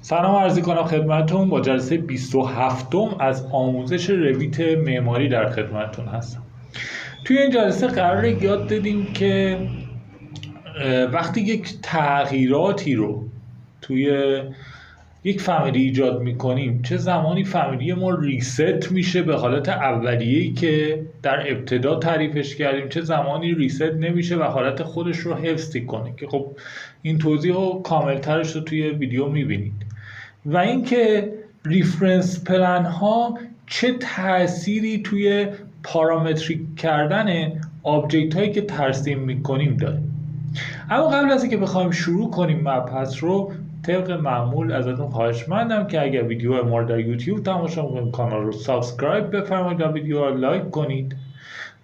سلام عرضی کنم خدمتتون. با جلسه 27 از آموزش رویت معماری در خدمتتون هستم. توی این جلسه قراره یاد بدیم که وقتی یک تغییراتی رو توی یک فامیلی ایجاد میکنیم، چه زمانی فامیلی ما ریست میشه به حالت اولیه‌ای که در ابتدا تعریفش کردیم، چه زمانی ریست نمیشه و حالت خودش رو حفظ کنه، که خب این توضیح و کاملترش رو توی ویدیو میبینید. و اینکه ریفرنس پلن ها چه تأثیری توی پارامتریک کردن آبجکت هایی که ترسیم میکنیم داره. اما قبل از اینکه بخوایم شروع کنیم مبحث رو، طبق معمول ازتون خواهشمندم که اگر ویدیو ما رو در یوتیوب تماشا میکنید کانال رو سابسکرایب بفرمایید و ویدیو رو لایک کنید،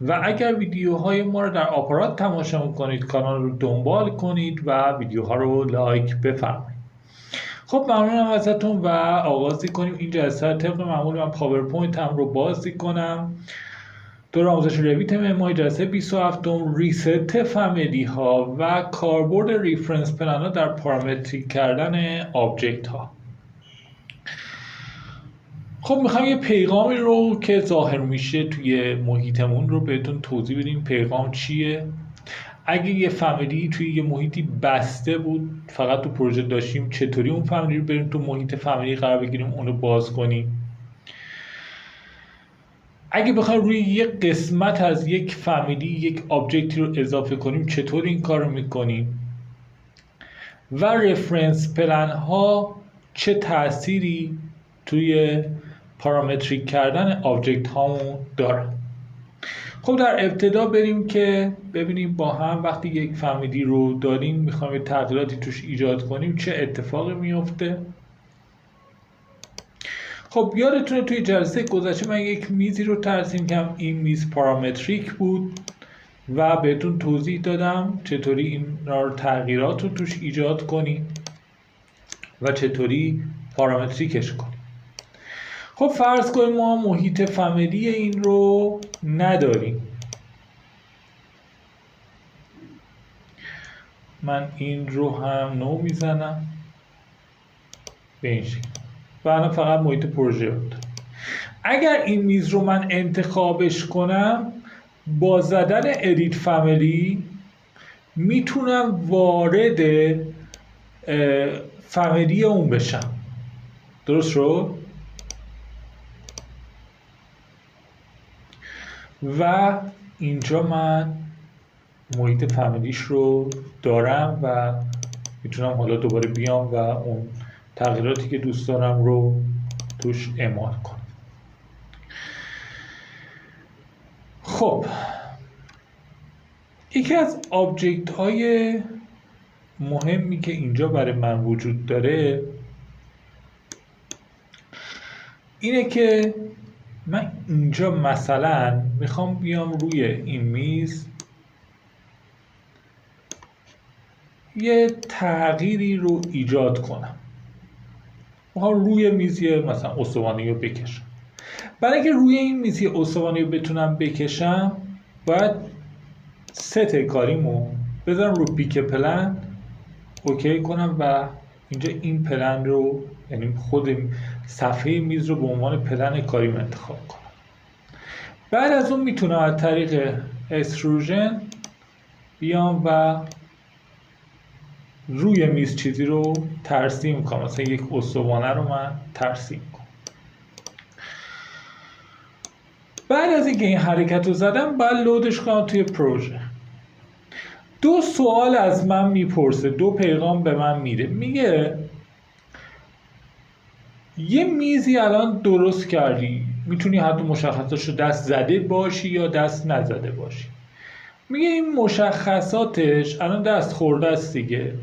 و اگر ویدیوهای ما رو در آپارات تماشا میکنید کانال رو دنبال کنید و ویدیوها رو لایک بفرمایید. خب ممنونم ازتون و آغازی کنیم این جلسه. طبق معمول من پاورپوینت هم رو بازی کنم. دور آموزش رویت معماری جلسه 27 ریست فامیلی ها و کاربرد ریفرنس پلن ها در پارامتریک کردن آبجکت ها. خب میخوایم یه پیغامی رو که ظاهر میشه توی محیطمون رو بهتون توضیح بدیم. پیغام چیه؟ اگه یه فامیلی توی یه محیطی بسته بود، فقط تو پروژه داشتیم، چطوری اون فامیلی رو بریم تو محیط فامیلی قرار بگیریم، اونو باز کنیم؟ اگه بخوایم روی یک قسمت از یک فامیلی یک آبجکتی رو اضافه کنیم، چطور این کار رو میکنیم؟ و رفرنس پلن ها چه تأثیری توی پارامتریک کردن آبجکت هامون داره؟ خب در ابتدا بریم که ببینیم با هم وقتی یک فامیلی رو داریم میخوایم تغییراتی توش ایجاد کنیم چه اتفاقی میفته. خب یادتونه توی جلسه گذشته من یک میزی رو ترسیم کردم. این میز پارامتریک بود و بهتون توضیح دادم چطوری این تغییرات رو توش ایجاد کنیم و چطوری پارامتریکش کنیم. خب فرض کنیم ما محیط فامیلی این رو نداریم. من این رو هم نو میزنم به این شکل و الان فقط محیط پروژه بود. اگر این میز رو من انتخابش کنم، با زدن ادیت فامیلی میتونم وارد فامیلی اون بشم. درست شد؟ و اینجا من محیط فامیلیش رو دارم و میتونم حالا دوباره بیام و اون تغییراتی که دوست دارم رو توش اعمال کنم. خب یکی از آبجکت های مهمی که اینجا برای من وجود داره اینه که من اینجا مثلا میخوام بیام روی این میز یه تغییری رو ایجاد کنم. میخوام روی میز مثلا استوانه رو بکشم. برای اینکه روی این میز استوانه رو بتونم بکشم باید ست کاریمو بذارم رو پیک پلن، اوکی کنم و اینجا این پلن رو، یعنی خود صفحه میز رو به عنوان پلن کاریم انتخاب کنم. بعد از اون میتونم از طریق اکستروژن بیام و روی میز چیزی رو ترسیم کنم. مثلا یک استوانه رو من ترسیم کنم. بعد از اینکه این حرکت رو زدم باید لودش کنم توی پروژه. دو سوال از من میپرسه، دو پیغام به من میده. میگه یه میزی الان درست کردی، میتونی حتی مشخصاتش رو دست زده باشی یا دست نزده باشی. میگه این مشخصاتش الان دست خورده است دیگه،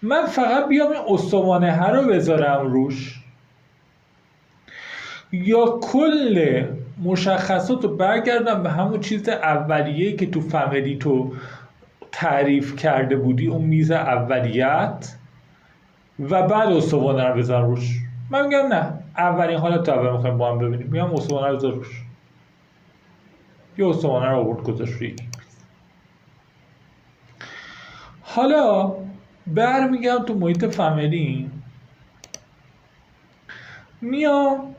من فقط بیام این استوانه ها رو بذارم روش یا کل مشخصات رو برگردم به همون چیز اولیه‌ای که تو فامیلی تو تعریف کرده بودی، اون میز اولیت، و بعد استوانه رو بذارم روش. من میگم نه، اولین حالت رو اول میخوایم با هم ببینیم. میگم استوانه رو بذار روش. یه استوانه رو آورد گذاشت روی این میز. حالا برمیگم تو محیط فامیلی میام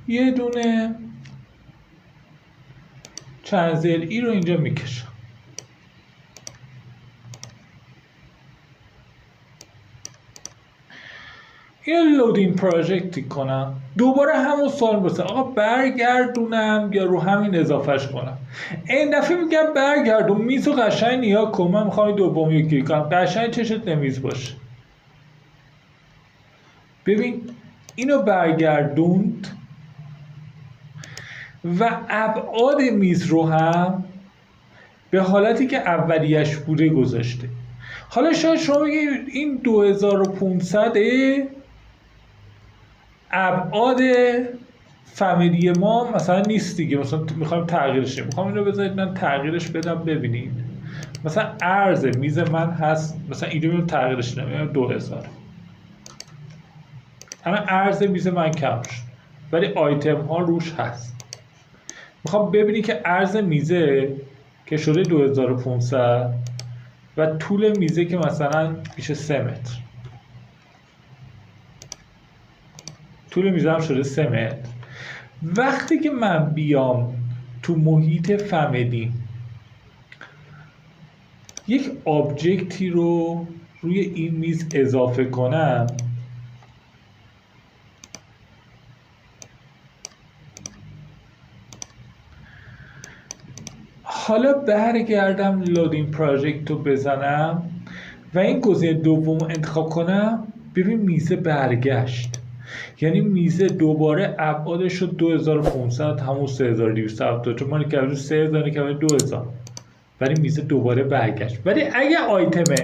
یه دونه چند ضلعی رو اینجا میکشم. یه لودینگ پراجکتی کنم، دوباره همون سوال بسه آقا برگردونم یا رو همین اضافهش کنم. این دفعه میگم برگردون، میزو قشنگ نیا کن، من میخوام دومی رو کلیک کنم، قشنگ چشت نمیز باشه. ببین اینو برگردوند و ابعاد میز رو هم به حالتی که اولیش بوده گذاشته. حالا شاید شما بگید این 2500 ابعاد فامیلی ما مثلا نیست دیگه، مثلا میخوایم تغییرش بدیم. میخوام اینو بذارید من تغییرش بدم. ببینید مثلا عرض میز من هست، مثلا اینو تغییرش نمیدم 2000. اما عرض میز من کم شد ولی آیتم ها روش هست. میخوام ببینید که عرض میزه که شده 2500 و طول میزه که مثلا میشه 3 متر، طول میزه هم شده 3 متر. وقتی که من بیام تو محیط فامیلی یک آبجکتی رو روی این میز اضافه کنم، حالا برگردم لودینگ پراجکت رو بزنم و این گزینه دوم انتخاب کنم، ببین میزه برگشت. یعنی میزه دوباره ابعادش شد 2500 همون 3270، چون ما که 3000 که 2000، ولی میزه دوباره برگشت. ولی اگه آیتم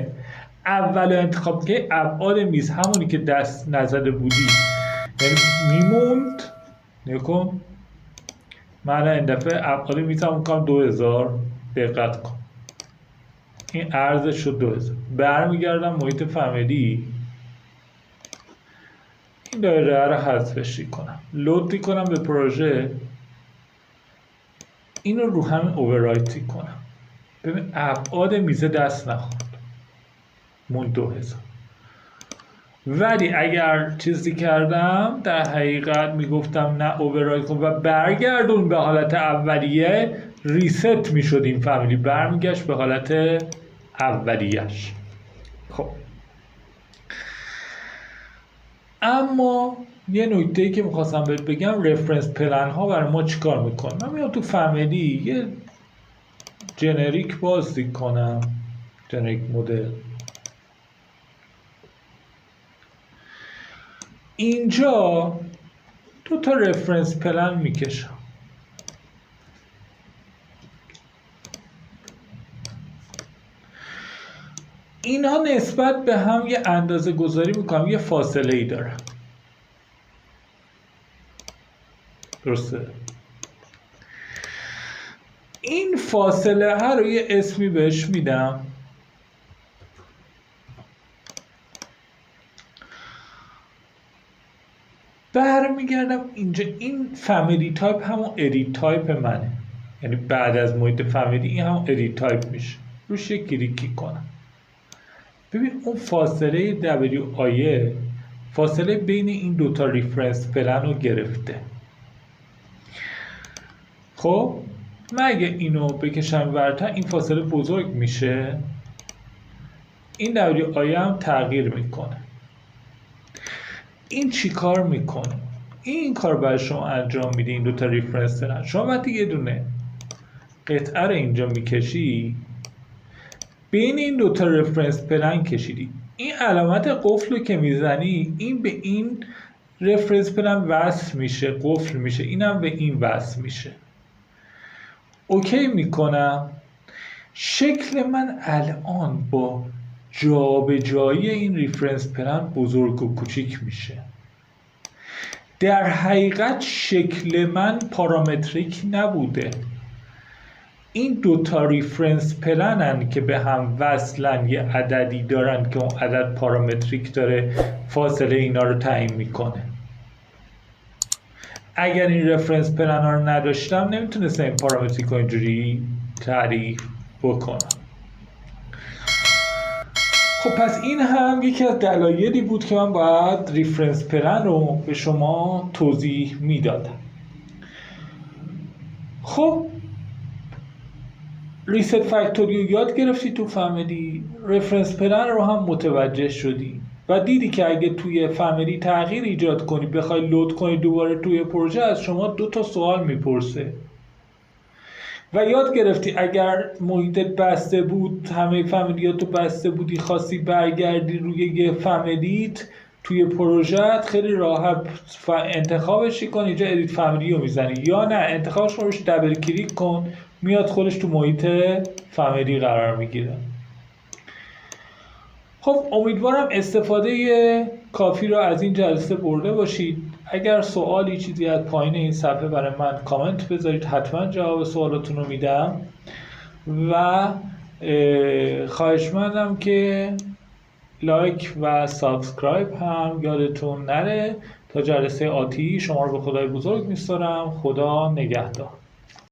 اول انتخاب که ابعاد میز همونی که دست نزده بودی یعنی میموند، نکن من این دفعه ابعاد میز همون کنم 2000، دقت کن این عرضش شد 2000. برمیگردم محیط فامیلی، این دایره رو حذفش کنم، لود کنم به پروژه، اینو رو همین اووررایت کنم. ببین ابعاد میزه دست نخورد، مون 2000. ولی اگر چیزی کردم در حقیقت میگفتم نه اووررایت کن و برگردون به حالت اولیه، ریست میشد این فامیلی، برمیگشت به حالت اولیش. خب اما یه نکته‌ای که میخواستم بهت بگم، رفرنس پلن ها برای ما چیکار میکنه. من میام تو فامیلی یه جنریک بازی کنم، جنریک مدل. اینجا 2 تا رفرنس پلن میکشم. اینا نسبت به هم یه اندازه گذاری میکنم، یه فاصله ای دارن، درسته؟ این فاصله ها رو یه اسمی بهش میدم، برمیگردم اینجا. این فامیلی تایپ همون ادیت تایپ منه، یعنی بعد از محیط فامیلی این همون ادیت تایپ میشه، روش یک کلیکی کنم. ببین اون فاصله WI فاصله بین این 2 تا ریفرنس پلن رو گرفته. خب من اگه اینو بکشم ورتر این فاصله بزرگ میشه، این WI هم تغییر میکنه. این چی کار میکنه؟ این کار برای شما انجام میده. این 2 تا ریفرنس پلن شما وقتی یه دونه قطعه رو اینجا میکشی، بین این 2 تا رفرنس پلن کشیدی، این علامت قفل رو که میزنی این به این رفرنس پلن وصل میشه، قفل میشه، اینم به این وصل میشه. اوکی میکنم. شکل من الان با جابجایی این ریفرنس پلن بزرگ و کوچیک میشه. در حقیقت شکل من پارامتریک نبوده، این 2 تا ریفرنس پلنن که به هم وصلن، یه عددی دارن که اون عدد پارامتریک داره فاصله اینا رو تعیین میکنه. اگر این رفرنس پلن ها رو نداشتم نمیتونستم این پارامتریک رو اینجوری تعریف بکنم. خب پس این هم یکی از دلایلی بود که من باید ریفرنس پلن رو به شما توضیح میدادم. خب ریست فکتوریو یاد گرفتی تو فامیلی، رفرنس پلن رو هم متوجه شدی و دیدی که اگه توی فامیلی تغییر ایجاد کنی بخوای لود کنی دوباره توی پروژه، از شما 2 سوال میپرسه و یاد گرفتی اگر محیطت بسته بود، همه فامیلیاتو بسته بودی، خواستی برگردی روی یه فامیلیت توی پروژهت، خیلی راحت انتخابش کن، اینجا ادیت فامیلی رو میزنی، یا نه انتخابش کن روش دبل کلیک کن، میاد خودش تو محیط فامیلی قرار میگیره. خب امیدوارم استفاده کافی رو از این جلسه برده باشید. اگر سوالی چیزی از پایین این صفحه برای من کامنت بذارید، حتما جواب سوالاتون رو میدم و خواهشمندم که لایک و سابسکرایب هم یادتون نره. تا جلسه آتی شما رو به خدای بزرگ میسپارم. خدا نگهدار.